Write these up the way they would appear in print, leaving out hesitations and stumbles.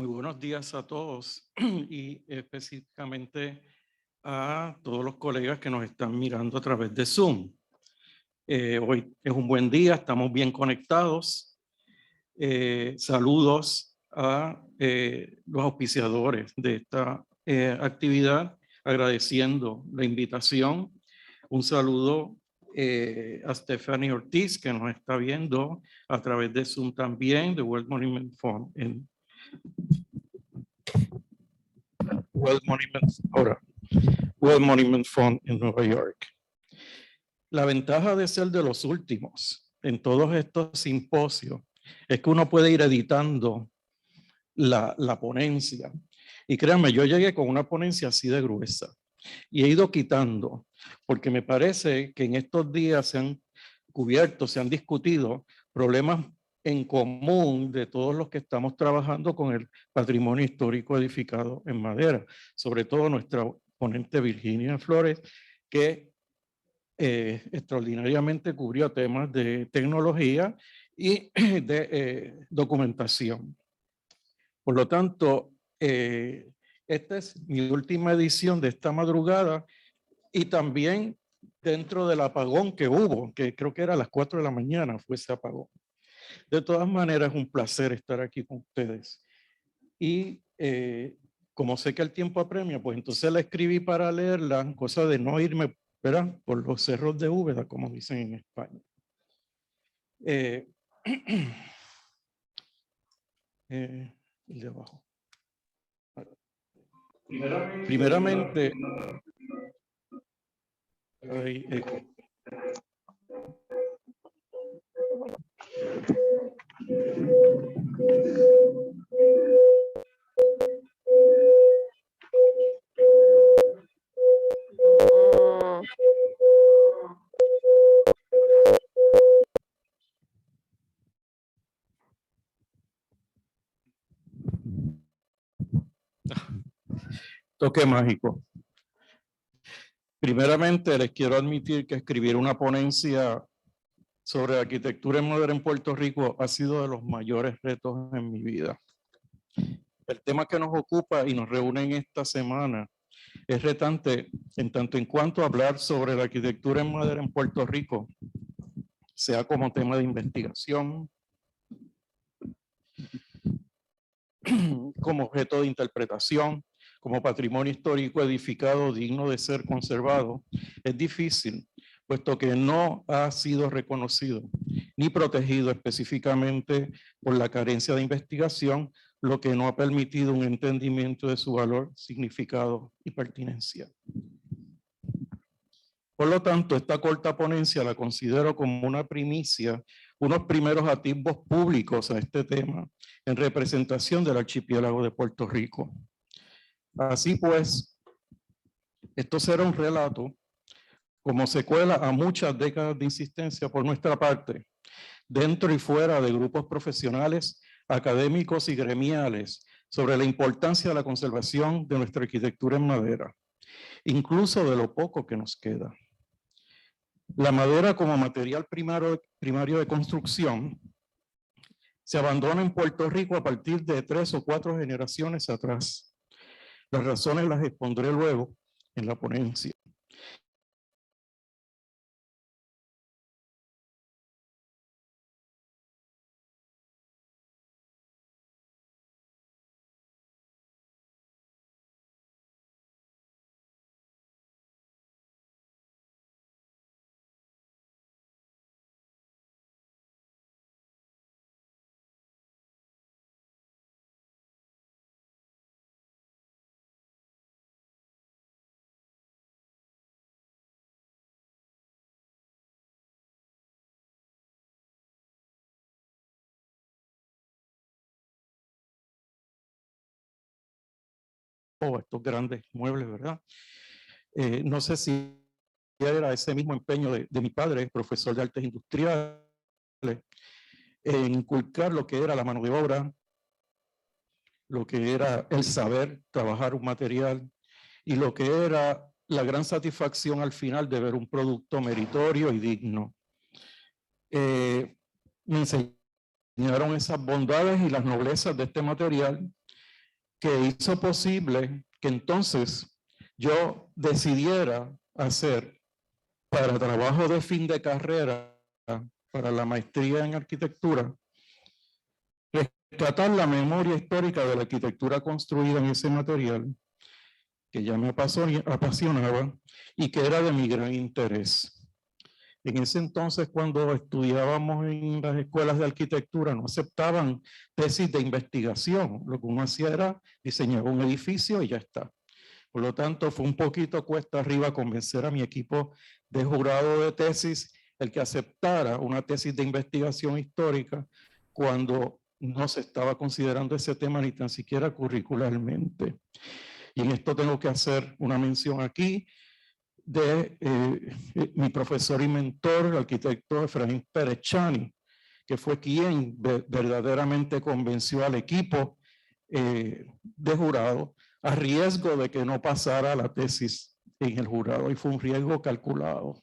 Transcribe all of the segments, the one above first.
Muy buenos días a todos y específicamente a todos los colegas que nos están mirando a través de Zoom. Hoy es un buen día, estamos bien conectados. Saludos a los auspiciadores de esta actividad, agradeciendo la invitación. Un saludo a Stephanie Ortiz, que nos está viendo a través de Zoom también, de World Monument Fund en World Monument Fund en Nueva York. La ventaja de ser de los últimos en todos estos simposios es que uno puede ir editando la ponencia. Y créanme, yo llegué con una ponencia así de gruesa y he ido quitando, porque me parece que en estos días se han cubierto, se han discutido problemas en común de todos los que estamos trabajando con el patrimonio histórico edificado en madera, sobre todo nuestra ponente Virginia Flores, que extraordinariamente cubrió temas de tecnología y de documentación. Por lo tanto, esta es mi última edición de esta madrugada y también dentro del apagón que hubo, que creo que era a las 4 de la mañana fue ese apagón. De todas maneras, es un placer estar aquí con ustedes. Y como sé que el tiempo apremia, pues entonces la escribí para leerla, cosa de no irme, ¿verdad?, por los cerros de Úbeda, como dicen en España. El de abajo. Primeramente, toque mágico. Primeramente, les quiero admitir que escribir una ponencia sobre arquitectura moderna en Puerto Rico ha sido de los mayores retos en mi vida. El tema que nos ocupa y nos reúne en esta semana es retante en tanto en cuanto a hablar sobre la arquitectura en madera en Puerto Rico, sea como tema de investigación, como objeto de interpretación, como patrimonio histórico edificado digno de ser conservado, es difícil, puesto que no ha sido reconocido ni protegido específicamente por la carencia de investigación, lo que no ha permitido un entendimiento de su valor, significado y pertinencia. Por lo tanto, esta corta ponencia la considero como una primicia, unos primeros atisbos públicos a este tema en representación del archipiélago de Puerto Rico. Así pues, esto será un relato como secuela a muchas décadas de insistencia por nuestra parte, dentro y fuera de grupos profesionales, académicos y gremiales, sobre la importancia de la conservación de nuestra arquitectura en madera, incluso de lo poco que nos queda. La madera como material primario de construcción se abandona en Puerto Rico a partir de 3 o 4 generaciones atrás. Las razones las expondré luego en la ponencia. Estos grandes muebles, ¿verdad? No sé si era ese mismo empeño de mi padre, profesor de artes industriales, en inculcar lo que era la mano de obra, lo que era el saber trabajar un material y lo que era la gran satisfacción al final de ver un producto meritorio y digno. Me enseñaron esas bondades y las noblezas de este material que hizo posible que entonces yo decidiera hacer para trabajo de fin de carrera, para la maestría en arquitectura, rescatar la memoria histórica de la arquitectura construida en ese material, que ya me apasionaba y que era de mi gran interés. En ese entonces, cuando estudiábamos en las escuelas de arquitectura, no aceptaban tesis de investigación. Lo que uno hacía era diseñar un edificio y ya está. Por lo tanto, fue un poquito cuesta arriba convencer a mi equipo de jurado de tesis el que aceptara una tesis de investigación histórica cuando no se estaba considerando ese tema ni tan siquiera curricularmente. Y en esto tengo que hacer una mención aquí de mi profesor y mentor, el arquitecto Efraín Perechani, que fue quien verdaderamente convenció al equipo de jurado a riesgo de que no pasara la tesis en el jurado, y fue un riesgo calculado.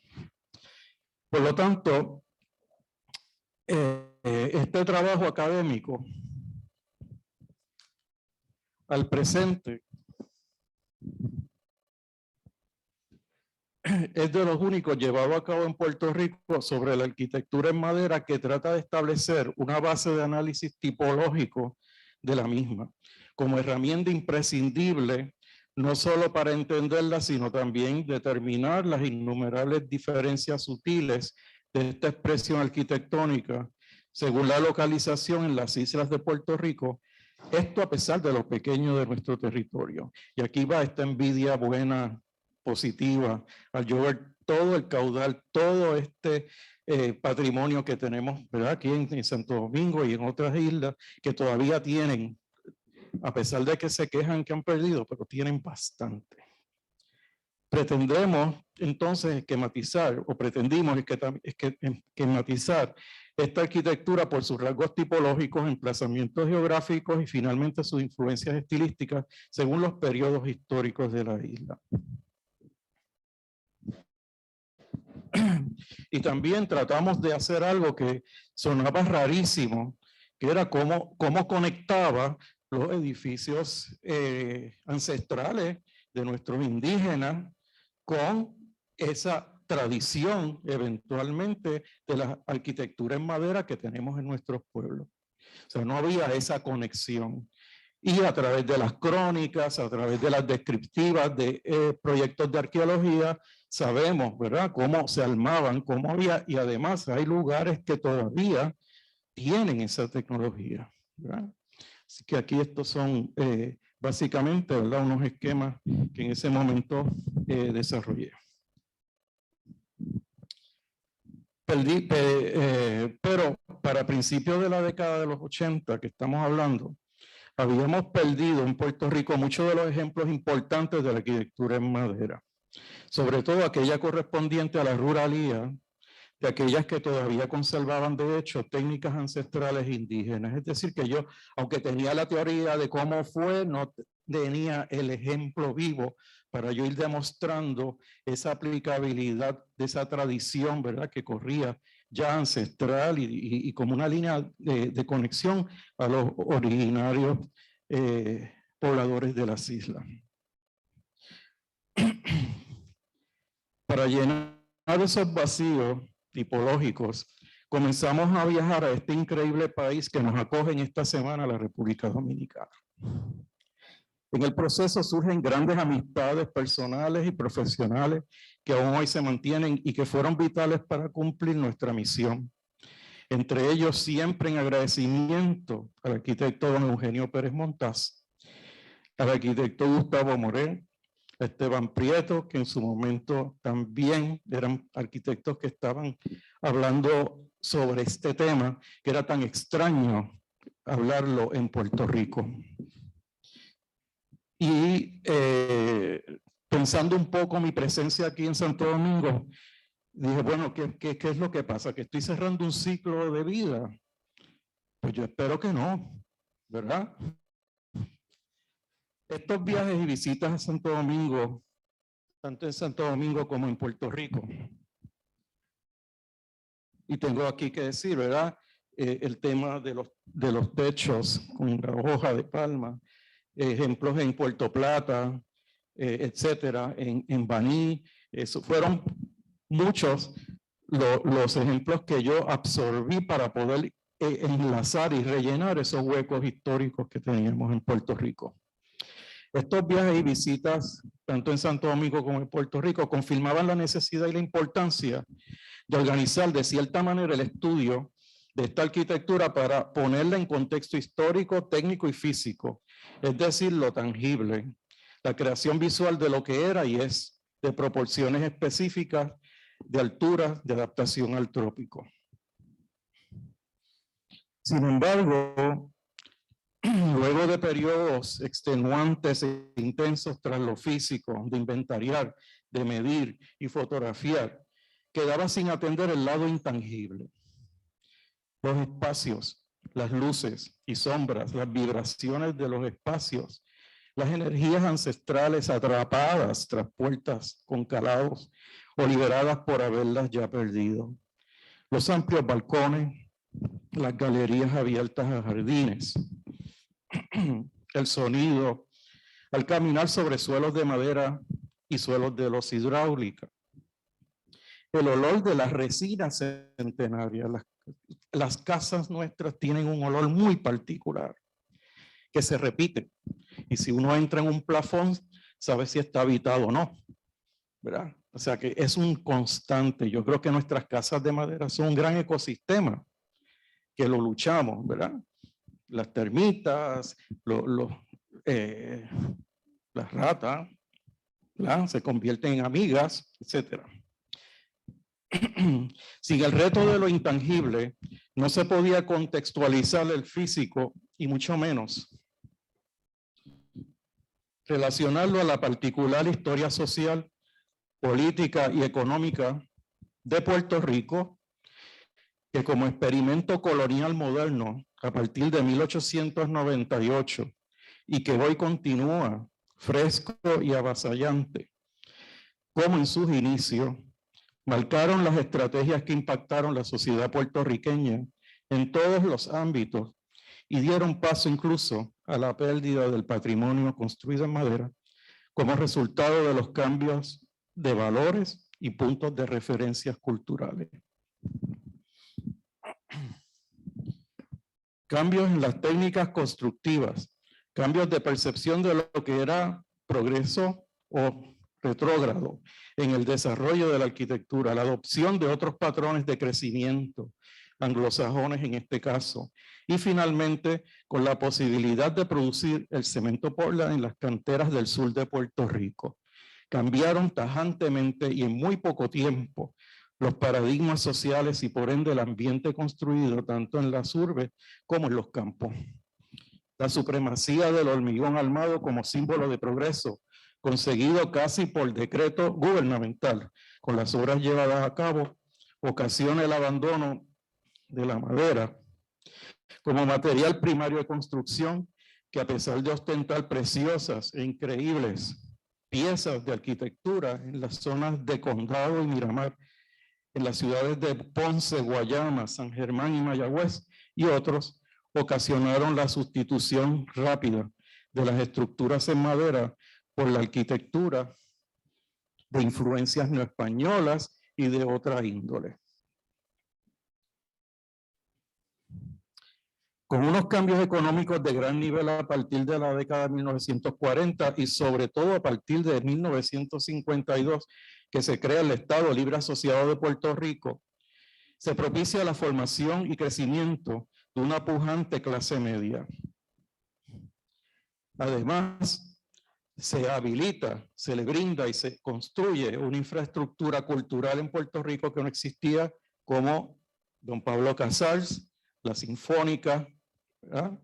Por lo tanto, este trabajo académico al presente es de los únicos llevado a cabo en Puerto Rico sobre la arquitectura en madera que trata de establecer una base de análisis tipológico de la misma, como herramienta imprescindible no solo para entenderla, sino también determinar las innumerables diferencias sutiles de esta expresión arquitectónica según la localización en las islas de Puerto Rico, esto a pesar de lo pequeño de nuestro territorio. Y aquí va esta envidia buena, positiva, al yo ver todo el caudal, todo este patrimonio que tenemos, ¿verdad? Aquí en Santo Domingo y en otras islas que todavía tienen, a pesar de que se quejan que han perdido, pero tienen bastante. Pretendemos entonces esquematizar, o pretendimos esquematizar esta arquitectura por sus rasgos tipológicos, emplazamientos geográficos y finalmente sus influencias estilísticas según los periodos históricos de la isla. Y también tratamos de hacer algo que sonaba rarísimo, que era cómo conectaba los edificios ancestrales de nuestros indígenas con esa tradición eventualmente de la arquitectura en madera que tenemos en nuestros pueblos. O sea, no había esa conexión. Y a través de las crónicas, a través de las descriptivas de proyectos de arqueología, sabemos, ¿verdad?, cómo se armaban, cómo había, y además hay lugares que todavía tienen esa tecnología, ¿verdad? Así que aquí estos son básicamente, ¿verdad?, unos esquemas que en ese momento desarrollé. Pero para principios de la década de los 80 que estamos hablando, habíamos perdido en Puerto Rico muchos de los ejemplos importantes de la arquitectura en madera, sobre todo aquella correspondiente a la ruralía, de aquellas que todavía conservaban de hecho técnicas ancestrales indígenas. Es decir, que yo, aunque tenía la teoría de cómo fue, no tenía el ejemplo vivo para yo ir demostrando esa aplicabilidad de esa tradición, ¿verdad?, que corría ya ancestral y como una línea de conexión a los originarios pobladores de las islas. Para llenar esos vacíos tipológicos, comenzamos a viajar a este increíble país que nos acoge en esta semana, la República Dominicana. En el proceso surgen grandes amistades personales y profesionales que aún hoy se mantienen y que fueron vitales para cumplir nuestra misión. Entre ellos, siempre en agradecimiento al arquitecto don Eugenio Pérez Montaz, al arquitecto Gustavo Morel, a Esteban Prieto, que en su momento también eran arquitectos que estaban hablando sobre este tema, que era tan extraño hablarlo en Puerto Rico. Y pensando un poco mi presencia aquí en Santo Domingo, dije, bueno, ¿qué es lo que pasa? ¿Que estoy cerrando un ciclo de vida? Pues yo espero que no, ¿verdad? Estos viajes y visitas a Santo Domingo, tanto en Santo Domingo como en Puerto Rico, y tengo aquí que decir, ¿verdad? El tema de los techos con la hoja de palma, ejemplos en Puerto Plata, etcétera, en Baní. Eso fueron muchos los ejemplos que yo absorbí para poder enlazar y rellenar esos huecos históricos que teníamos en Puerto Rico. Estos viajes y visitas, tanto en Santo Domingo como en Puerto Rico, confirmaban la necesidad y la importancia de organizar de cierta manera el estudio de esta arquitectura para ponerla en contexto histórico, técnico y físico, es decir, lo tangible, la creación visual de lo que era y es, de proporciones específicas, de altura, de adaptación al trópico. Sin embargo, luego de periodos extenuantes e intensos tras lo físico, de inventariar, de medir y fotografiar, quedaba sin atender el lado intangible. Los espacios, las luces y sombras, las vibraciones de los espacios, las energías ancestrales atrapadas tras puertas con calados o liberadas por haberlas ya perdido. Los amplios balcones, las galerías abiertas a jardines, el sonido al caminar sobre suelos de madera y suelos de losa hidráulica, el olor de las resinas centenarias. Las casas nuestras tienen un olor muy particular que se repite, y si uno entra en un plafón sabe si está habitado o no, ¿verdad? O sea que es un constante. Yo creo que nuestras casas de madera son un gran ecosistema que lo luchamos, ¿verdad? Las termitas, las ratas, ¿verdad? Se convierten en amigas, etcétera. Sin el reto de lo intangible, no se podía contextualizar el físico y mucho menos relacionarlo a la particular historia social, política y económica de Puerto Rico, que como experimento colonial moderno a partir de 1898 y que hoy continúa fresco y avasallante, como en sus inicios, marcaron las estrategias que impactaron la sociedad puertorriqueña en todos los ámbitos y dieron paso incluso a la pérdida del patrimonio construido en madera como resultado de los cambios de valores y puntos de referencias culturales. Cambios en las técnicas constructivas, cambios de percepción de lo que era progreso o retrógrado en el desarrollo de la arquitectura, la adopción de otros patrones de crecimiento, anglosajones en este caso, y finalmente con la posibilidad de producir el cemento Portland en las canteras del sur de Puerto Rico. Cambiaron tajantemente y en muy poco tiempo los paradigmas sociales y por ende el ambiente construido tanto en las urbes como en los campos. La supremacía del hormigón armado como símbolo de progreso, conseguido casi por decreto gubernamental, con las obras llevadas a cabo, ocasiona el abandono de la madera como material primario de construcción, que a pesar de ostentar preciosas e increíbles piezas de arquitectura en las zonas de Condado y Miramar, en las ciudades de Ponce, Guayama, San Germán y Mayagüez y otros, ocasionaron la sustitución rápida de las estructuras en madera por la arquitectura de influencias neoespañolas y de otra índole. Con unos cambios económicos de gran nivel a partir de la década de 1940 y sobre todo a partir de 1952, que se crea el Estado Libre Asociado de Puerto Rico, se propicia la formación y crecimiento de una pujante clase media. Además, se habilita, se le brinda y se construye una infraestructura cultural en Puerto Rico que no existía, como don Pablo Casals, la Sinfónica, ¿verdad?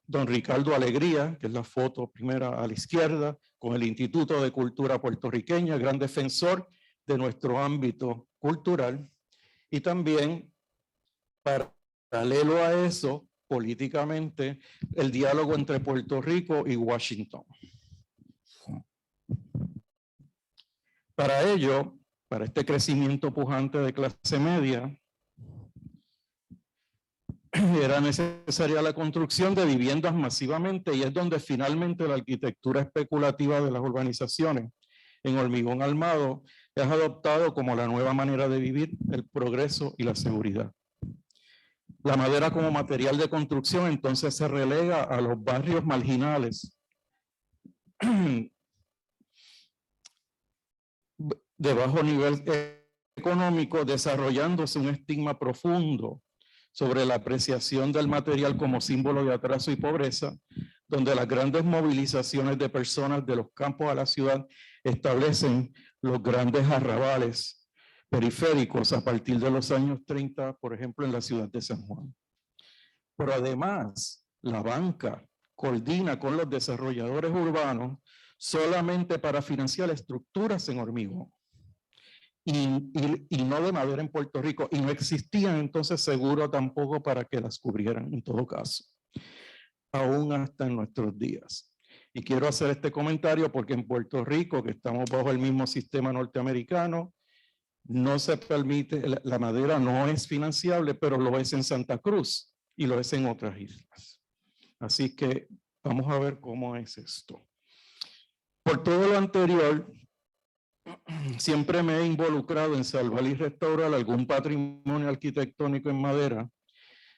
Don Ricardo Alegría, que es la foto primera a la izquierda, con el Instituto de Cultura Puertorriqueña, gran defensor de nuestro ámbito cultural, y también, paralelo a eso, políticamente, el diálogo entre Puerto Rico y Washington. Para ello, para este crecimiento pujante de clase media, era necesaria la construcción de viviendas masivamente y es donde finalmente la arquitectura especulativa de las urbanizaciones en hormigón armado es adoptado como la nueva manera de vivir, el progreso y la seguridad. La madera como material de construcción entonces se relega a los barrios marginales de bajo nivel económico, desarrollándose un estigma profundo sobre la apreciación del material como símbolo de atraso y pobreza, donde las grandes movilizaciones de personas de los campos a la ciudad establecen los grandes arrabales periféricos a partir de los años 30, por ejemplo, en la ciudad de San Juan. Pero además, la banca coordina con los desarrolladores urbanos solamente para financiar estructuras en hormigón y no de madera en Puerto Rico, y no existían entonces seguro tampoco para que las cubrieran en todo caso, aún hasta en nuestros días. Y quiero hacer este comentario porque en Puerto Rico, que estamos bajo el mismo sistema norteamericano, no se permite, la madera no es financiable, pero lo es en Santa Cruz y lo es en otras islas. Así que vamos a ver cómo es esto. Por todo lo anterior, siempre me he involucrado en salvar y restaurar algún patrimonio arquitectónico en madera.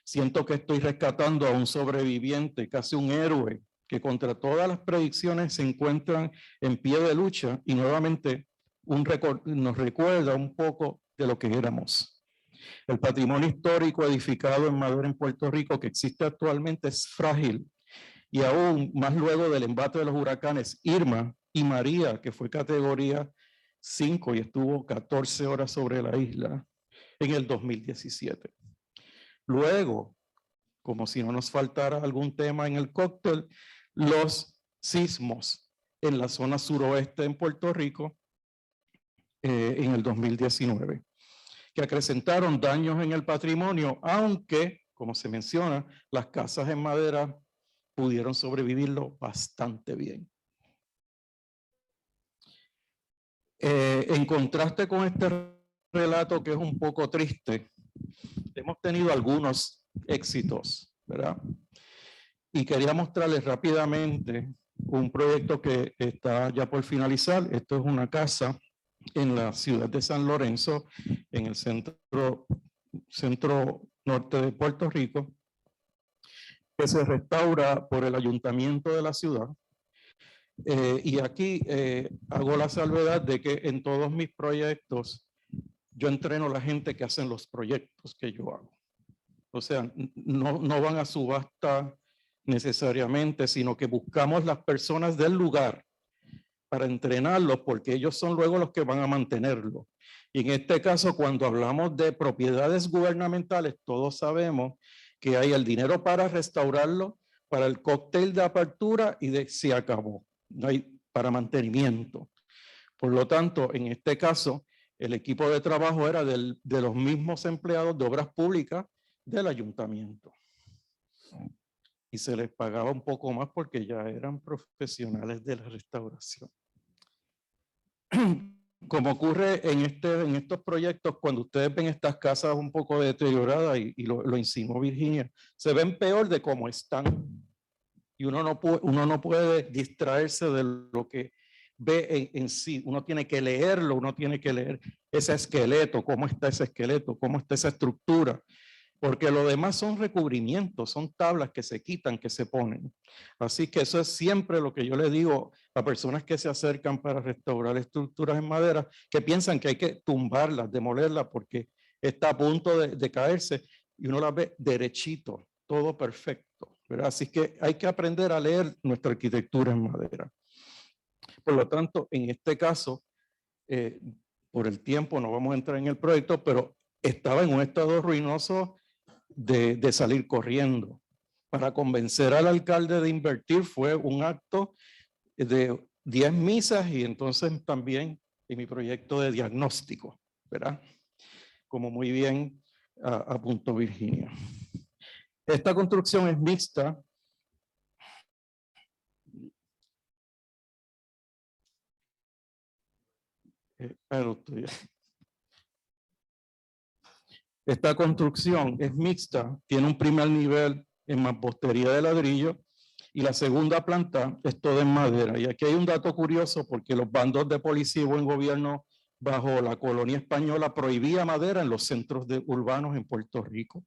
Siento que estoy rescatando a un sobreviviente, casi un héroe, que contra todas las predicciones se encuentran en pie de lucha y nuevamente nos recuerda un poco de lo que éramos. El patrimonio histórico edificado en madera en Puerto Rico que existe actualmente es frágil y aún más luego del embate de los huracanes Irma y María, que fue categoría 5 y estuvo 14 horas sobre la isla en el 2017. Luego, como si no nos faltara algún tema en el cóctel, los sismos en la zona suroeste en Puerto Rico en el 2019, que acrecentaron daños en el patrimonio, aunque, como se menciona, las casas en madera pudieron sobrevivirlo bastante bien. En contraste con este relato que es un poco triste, hemos tenido algunos éxitos, ¿verdad? Y quería mostrarles rápidamente un proyecto que está ya por finalizar. Esto es una casa en la ciudad de San Lorenzo, en el centro norte de Puerto Rico, que se restaura por el ayuntamiento de la ciudad. Y aquí hago la salvedad de que en todos mis proyectos yo entreno a la gente que hacen los proyectos que yo hago. O sea, no van a subasta necesariamente, sino que buscamos las personas del lugar para entrenarlos, porque ellos son luego los que van a mantenerlo. Y en este caso, cuando hablamos de propiedades gubernamentales, todos sabemos que hay el dinero para restaurarlo, para el cóctel de apertura y se acabó. No hay para mantenimiento. Por lo tanto, en este caso, el equipo de trabajo era de los mismos empleados de obras públicas del ayuntamiento. Y se les pagaba un poco más porque ya eran profesionales de la restauración. Como ocurre en estos proyectos, cuando ustedes ven estas casas un poco deterioradas, y lo insinuó Virginia, se ven peor de cómo están. Y uno no puede distraerse de lo que ve en sí. Uno tiene que leerlo, uno tiene que leer ese esqueleto, cómo está ese esqueleto, cómo está esa estructura. Porque lo demás son recubrimientos, son tablas que se quitan, que se ponen. Así que eso es siempre lo que yo le digo a personas que se acercan para restaurar estructuras en madera, que piensan que hay que tumbarlas, demolerlas, porque está a punto de caerse y uno las ve derechito, todo perfecto, ¿verdad? Así que hay que aprender a leer nuestra arquitectura en madera. Por lo tanto, en este caso, por el tiempo no vamos a entrar en el proyecto, pero estaba en un estado ruinoso de salir corriendo. Para convencer al alcalde de invertir fue un acto de 10 misas y entonces también en mi proyecto de diagnóstico, ¿verdad? Como muy bien apuntó Virginia. Esta construcción es mixta. Pero Esta construcción es mixta, tiene un primer nivel en mampostería de ladrillo y la segunda planta es toda en madera. Y aquí hay un dato curioso porque los bandos de policía y buen gobierno bajo la colonia española prohibía madera en los centros urbanos en Puerto Rico.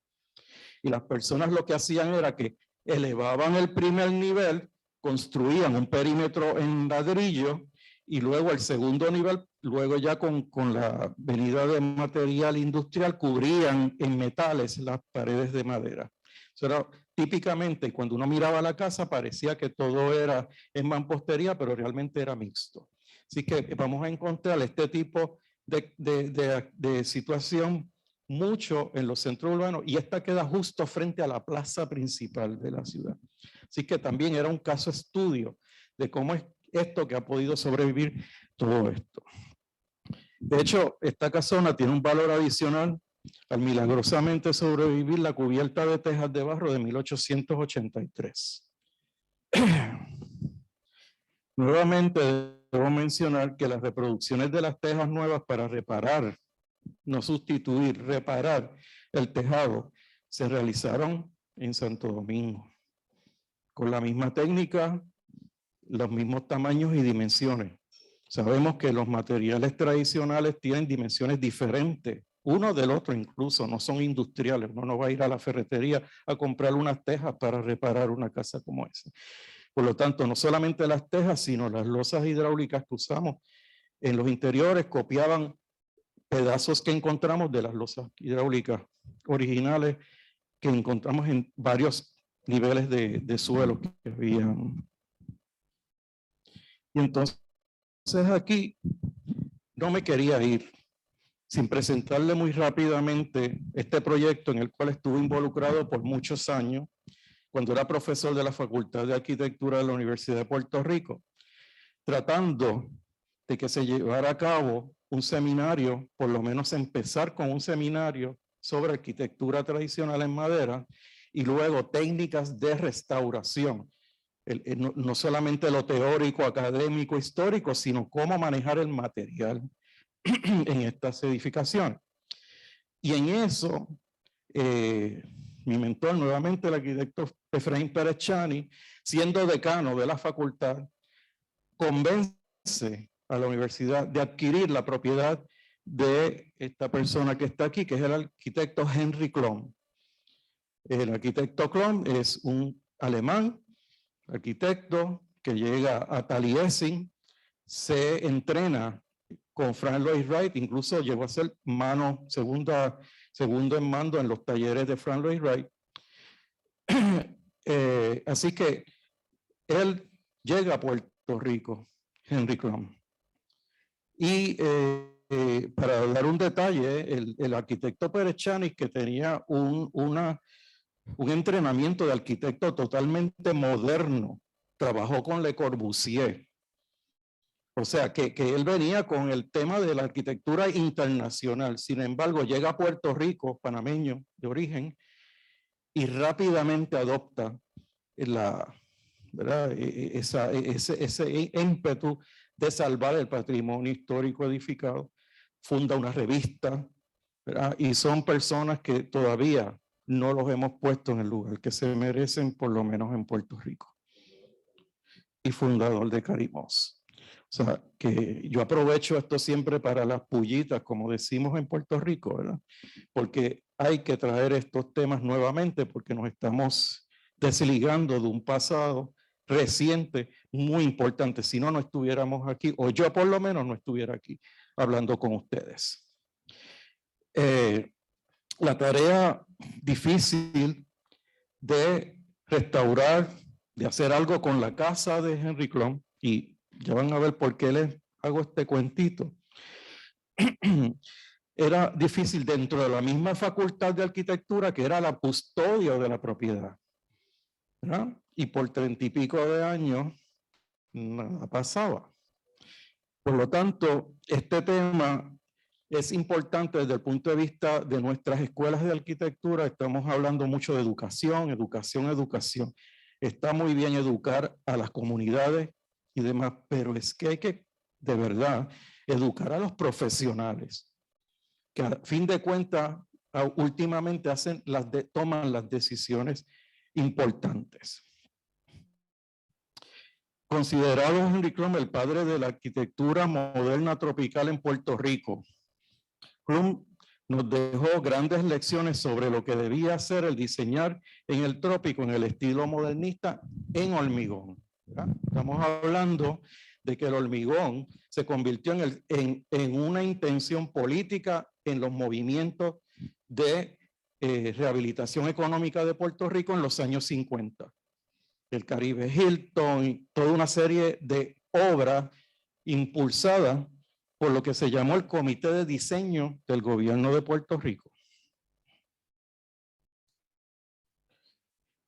Y las personas lo que hacían era que elevaban el primer nivel, construían un perímetro en ladrillo y luego el segundo nivel, luego ya con la venida de material industrial, cubrían en metales las paredes de madera. Eso era típicamente, cuando uno miraba la casa, parecía que todo era en mampostería, pero realmente era mixto. Así que vamos a encontrar este tipo de situación mucho en los centros urbanos y esta queda justo frente a la plaza principal de la ciudad. Así que también era un caso estudio de cómo es esto que ha podido sobrevivir todo esto. De hecho, esta casona tiene un valor adicional al milagrosamente sobrevivir la cubierta de tejas de barro de 1883. Nuevamente debo mencionar que las reproducciones de las tejas nuevas para reparar, no sustituir, reparar el tejado, se realizaron en Santo Domingo, con la misma técnica, los mismos tamaños y dimensiones. Sabemos que los materiales tradicionales tienen dimensiones diferentes, uno del otro incluso, no son industriales. Uno no va a ir a la ferretería a comprar unas tejas para reparar una casa como esa. Por lo tanto, no solamente las tejas, sino las losas hidráulicas que usamos en los interiores copiaban pedazos que encontramos de las losas hidráulicas originales que encontramos en varios niveles de suelo que habían. Y entonces aquí no me quería ir sin presentarle muy rápidamente este proyecto en el cual estuve involucrado por muchos años cuando era profesor de la Facultad de Arquitectura de la Universidad de Puerto Rico, tratando de que se llevara a cabo un seminario, por lo menos empezar con un seminario sobre arquitectura tradicional en madera y luego técnicas de restauración. No solamente lo teórico, académico, histórico, sino cómo manejar el material en estas edificaciones. Y en eso, mi mentor, nuevamente el arquitecto Efraín Pérez Chani, siendo decano de la facultad, convence a la universidad de adquirir la propiedad de esta persona que está aquí, que es el arquitecto Henry Klum. El arquitecto Klum es un alemán, arquitecto que llega a Taliesin, se entrena con Frank Lloyd Wright, incluso llegó a ser segundo en mando en los talleres de Frank Lloyd Wright. Así que él llega a Puerto Rico, Henry Klum. Y para dar un detalle, el arquitecto Pérez Chani, que tenía un entrenamiento de arquitecto totalmente moderno, trabajó con Le Corbusier. O sea, que él venía con el tema de la arquitectura internacional. Sin embargo, llega a Puerto Rico, panameño de origen, y rápidamente adopta ese ímpetu de salvar el patrimonio histórico edificado. Funda una revista, ¿verdad? Y son personas que todavía no los hemos puesto en el lugar que se merecen, por lo menos en Puerto Rico. Y fundador de Carimos. O sea, que yo aprovecho esto siempre para las pullitas, como decimos en Puerto Rico, ¿verdad? Porque hay que traer estos temas nuevamente porque nos estamos desligando de un pasado reciente muy importante. Si no, no estuviéramos aquí, o yo por lo menos no estuviera aquí hablando con ustedes. La tarea difícil de restaurar, de hacer algo con la casa de Henry Klum, y ya van a ver por qué les hago este cuentito. Era difícil dentro de la misma facultad de arquitectura, que era la custodia de la propiedad, ¿verdad? Y por 30 y pico de años nada pasaba. Por lo tanto, este tema es importante desde el punto de vista de nuestras escuelas de arquitectura. Estamos hablando mucho de educación, educación, educación. Está muy bien educar a las comunidades y demás, pero es que hay que, de verdad, educar a los profesionales, que a fin de cuentas últimamente toman las decisiones importantes. Considerado Henry Klum el padre de la arquitectura moderna tropical en Puerto Rico, Klum nos dejó grandes lecciones sobre lo que debía ser el diseñar en el trópico en el estilo modernista en hormigón. ¿Verdad? Estamos hablando de que el hormigón se convirtió en una intención política en los movimientos de rehabilitación económica de Puerto Rico en los años 50. El Caribe Hilton, toda una serie de obras impulsadas por lo que se llamó el Comité de Diseño del Gobierno de Puerto Rico.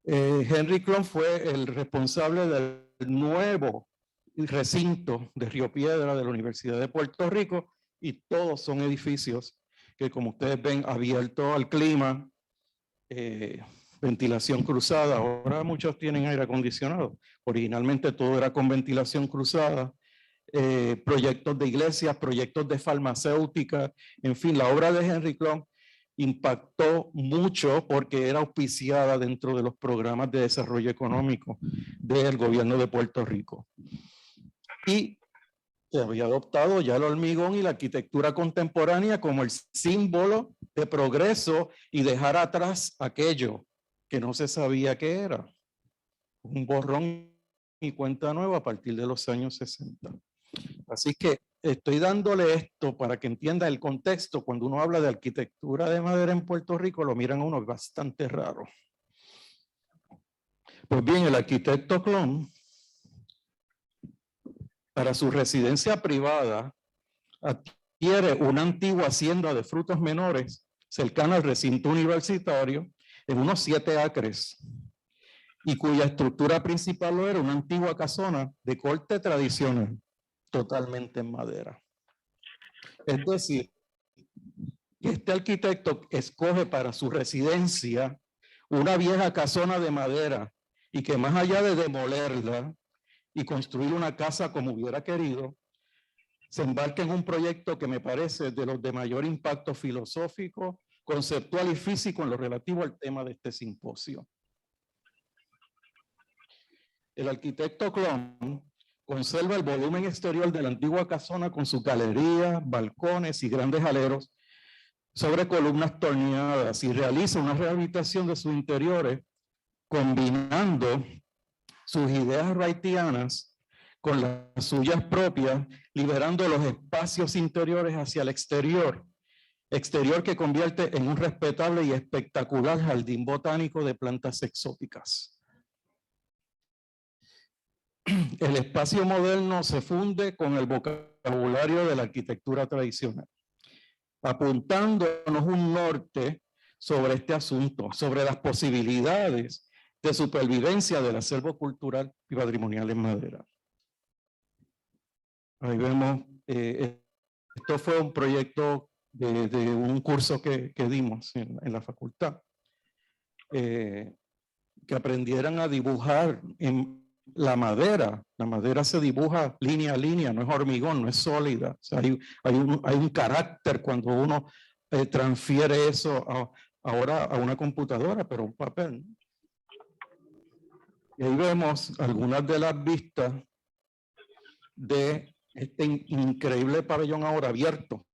Henry Klum fue el responsable del nuevo recinto de Río Piedra de la Universidad de Puerto Rico, y todos son edificios que, como ustedes ven, abiertos al clima, ventilación cruzada. Ahora muchos tienen aire acondicionado. Originalmente todo era con ventilación cruzada. Proyectos de iglesias, proyectos de farmacéutica, en fin, la obra de Henry Klum impactó mucho porque era auspiciada dentro de los programas de desarrollo económico del gobierno de Puerto Rico. Y se había adoptado ya el hormigón y la arquitectura contemporánea como el símbolo de progreso y dejar atrás aquello que no se sabía qué era. Un borrón y cuenta nueva a partir de los años 60. Así que estoy dándole esto para que entienda el contexto. Cuando uno habla de arquitectura de madera en Puerto Rico, lo miran a uno bastante raro. Pues bien, el arquitecto Klum, para su residencia privada, adquiere una antigua hacienda de frutos menores cercana al recinto universitario en unos 7 acres, y cuya estructura principal era una antigua casona de corte tradicional, totalmente en madera. Es decir, este arquitecto escoge para su residencia una vieja casona de madera, y que más allá de demolerla y construir una casa como hubiera querido, se embarca en un proyecto que me parece de los de mayor impacto filosófico, conceptual y físico en lo relativo al tema de este simposio. El arquitecto Klum conserva el volumen exterior de la antigua casona con sus galerías, balcones y grandes aleros sobre columnas torneadas, y realiza una rehabilitación de sus interiores combinando sus ideas wrightianas con las suyas propias, liberando los espacios interiores hacia el exterior que convierte en un respetable y espectacular jardín botánico de plantas exóticas. El espacio moderno se funde con el vocabulario de la arquitectura tradicional, apuntándonos un norte sobre este asunto, sobre las posibilidades de supervivencia del acervo cultural y patrimonial en madera. Ahí vemos, esto fue un proyecto de un curso que dimos en la facultad, que aprendieran a dibujar en la madera. La madera se dibuja línea a línea, no es hormigón, no es sólida. O sea, hay un carácter cuando uno transfiere eso ahora a una computadora, pero un papel. Y ahí vemos algunas de las vistas de este increíble pabellón ahora abierto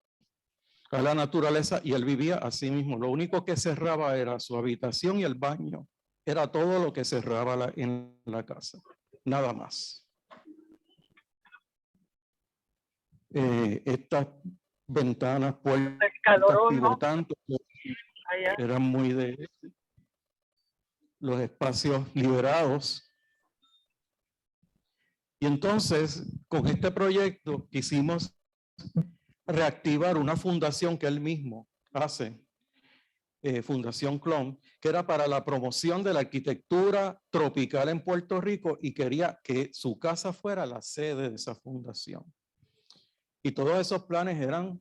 a la naturaleza, y él vivía así mismo. Lo único que cerraba era su habitación y el baño. Era todo lo que cerraba en la casa, nada más. Estas ventanas, puertas pivotantes, eran muy de los espacios liberados. Y entonces, con este proyecto quisimos reactivar una fundación que él mismo hace, Fundación Klum, que era para la promoción de la arquitectura tropical en Puerto Rico, y quería que su casa fuera la sede de esa fundación. Y todos esos planes eran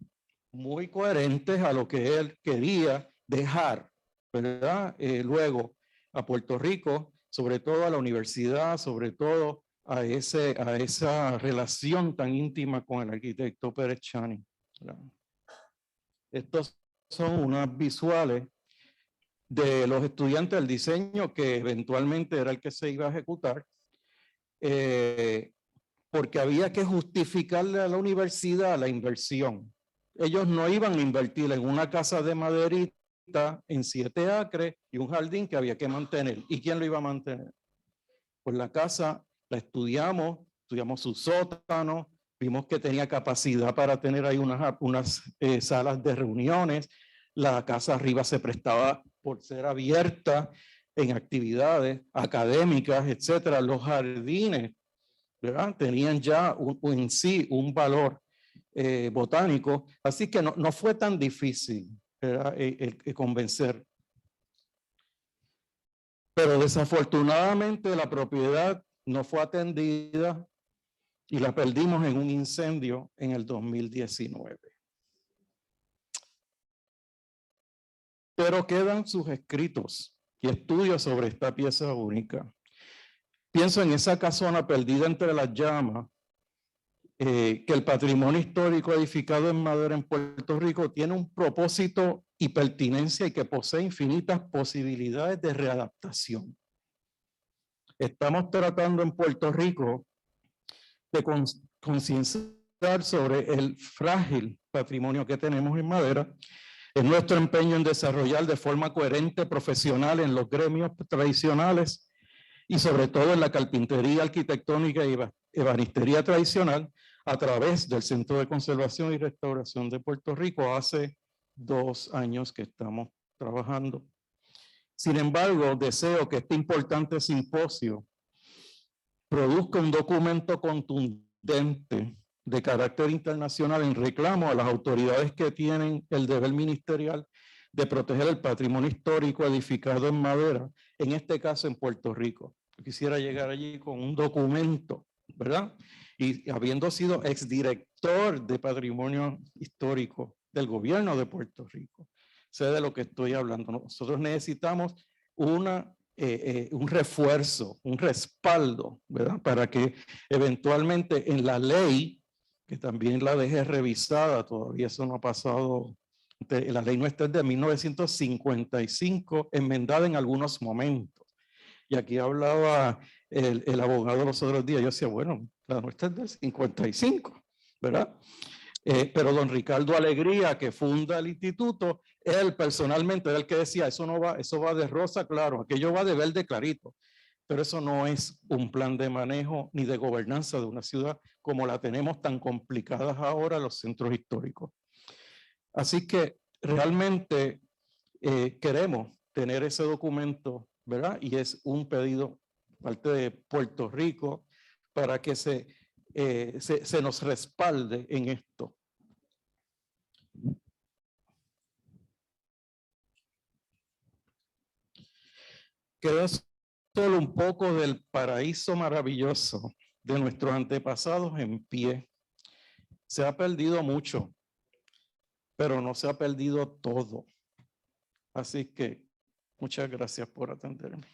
muy coherentes a lo que él quería dejar, ¿verdad? Luego a Puerto Rico, sobre todo a la universidad, sobre todo a esa relación tan íntima con el arquitecto Pérez Channing. Estos son unas visuales de los estudiantes del diseño que eventualmente era el que se iba a ejecutar, porque había que justificarle a la universidad la inversión. Ellos no iban a invertir en una casa de maderita en 7 acres y un jardín que había que mantener. ¿Y quién lo iba a mantener? Pues la casa la estudiamos su sótano, vimos que tenía capacidad para tener ahí unas salas de reuniones. La casa arriba se prestaba por ser abierta en actividades académicas, etcétera. Los jardines, ¿verdad?, tenían ya en sí un valor botánico, así que no fue tan difícil, ¿verdad?, el convencer. Pero desafortunadamente la propiedad no fue atendida y la perdimos en un incendio en el 2019. Pero quedan sus escritos y estudios sobre esta pieza única. Pienso en esa casona perdida entre las llamas, que el patrimonio histórico edificado en madera en Puerto Rico tiene un propósito y pertinencia y que posee infinitas posibilidades de readaptación. Estamos tratando en Puerto Rico de concienciar sobre el frágil patrimonio que tenemos en madera. Es nuestro empeño en desarrollar de forma coherente, profesional en los gremios tradicionales y sobre todo en la carpintería arquitectónica y ebanistería tradicional a través del Centro de Conservación y Restauración de Puerto Rico. Hace 2 años que estamos trabajando. Sin embargo, deseo que este importante simposio produzca un documento contundente de carácter internacional en reclamo a las autoridades que tienen el deber ministerial de proteger el patrimonio histórico edificado en madera, en este caso en Puerto Rico. Yo quisiera llegar allí con un documento, ¿verdad? Y habiendo sido exdirector de patrimonio histórico del gobierno de Puerto Rico, sé de lo que estoy hablando. Nosotros necesitamos un refuerzo, un respaldo, ¿verdad?, para que eventualmente en la ley, que también la dejé revisada, todavía eso no ha pasado, la ley nuestra es de 1955, enmendada en algunos momentos. Y aquí hablaba el abogado los otros días, yo decía, bueno, la nuestra es del 55, ¿verdad? Pero don Ricardo Alegría, que funda el instituto, él personalmente era el que decía, eso va de rosa claro, aquello va de verde clarito, pero eso no es un plan de manejo ni de gobernanza de una ciudad como la tenemos tan complicadas ahora los centros históricos. Así que realmente queremos tener ese documento, ¿verdad? Y es un pedido parte de Puerto Rico para que se nos respalde en esto. Queda solo un poco del paraíso maravilloso de nuestros antepasados en pie. Se ha perdido mucho, pero no se ha perdido todo. Así que muchas gracias por atenderme.